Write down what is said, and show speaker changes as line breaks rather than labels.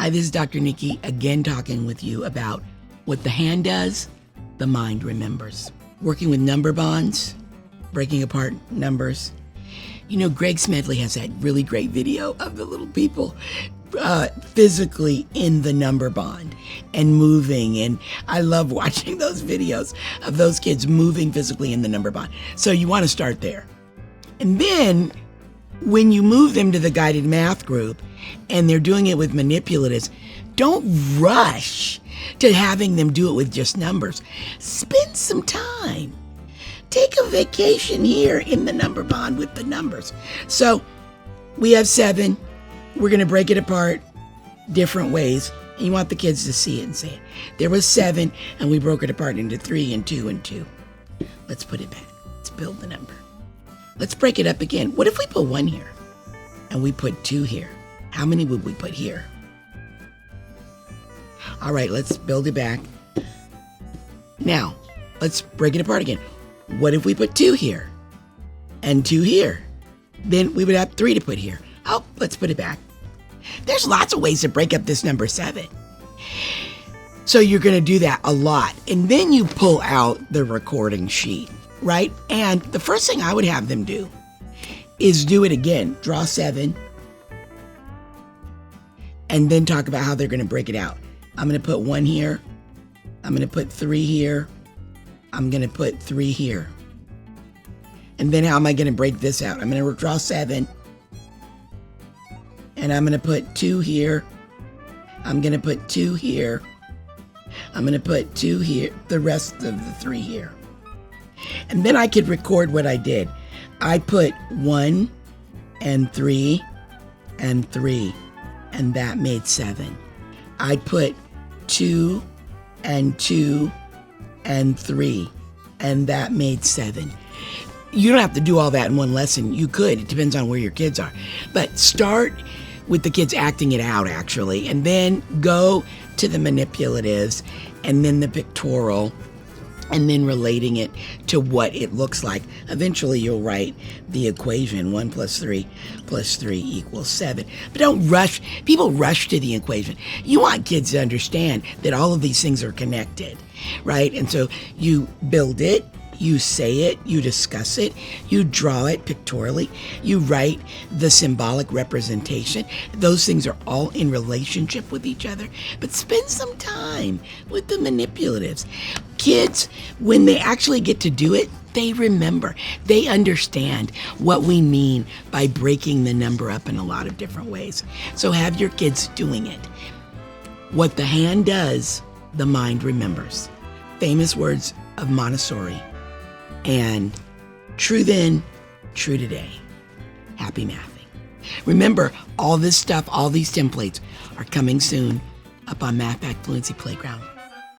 Hi, this is Dr. Nicki again talking with you about what the hand does, the mind remembers. Working with number bonds, breaking apart numbers. You know, Greg Smedley has that really great video of the little people physically in the number bond and moving. And I love watching those videos of those kids moving physically in the number bond. So you want to start there. And then when you move them to the guided math group and they're doing it with manipulatives, don't rush to having them do it with just numbers. Spend some time. Take a vacation here in the number bond with the numbers. So we have 7. We're going to break it apart different ways. And you want the kids to see it and say it. There was 7, and we broke it apart into 3 and 2 and 2. Let's put it back. Let's build the number. Let's break it up again. What if we put 1 here and we put 2 here? How many would we put here? All right, let's build it back. Now, let's break it apart again. What if we put 2 here and 2 here? Then we would have 3 to put here. Oh, let's put it back. There's lots of ways to break up this number 7. So you're going to do that a lot. And then you pull out the recording sheet, right? And the first thing I would have them do is do it again. Draw 7. And then talk about how they're going to break it out. I'm going to put 1 here. I'm going to put 3 here. I'm going to put 3 here. And then how am I going to break this out? I'm going to draw 7. And I'm going to put 2 here. I'm going to put 2 here. I'm going to put 2 here. The rest of the 3 here. And then I could record what I did. I put 1 and 3 and 3. And that made 7. I put 2 and 2 and 3, and that made 7. You don't have to do all that in one lesson. You could. It depends on where your kids are. But start with the kids acting it out, actually, and then go to the manipulatives and then the pictorial, and then relating it to what it looks like. Eventually, you'll write the equation, 1 plus 3 plus 3 equals 7. But don't rush. People rush to the equation. You want kids to understand that all of these things are connected, right? And so you build it, you say it, you discuss it, you draw it pictorially, you write the symbolic representation. Those things are all in relationship with each other. But spend some time with the manipulatives. Kids, when they actually get to do it, they remember. They understand what we mean by breaking the number up in a lot of different ways. So have your kids doing it. What the hand does, the mind remembers. Famous words of Montessori. And true then, true today. Happy mathing. Remember, all this stuff, all these templates are coming soon up on MathFactfluency Playground.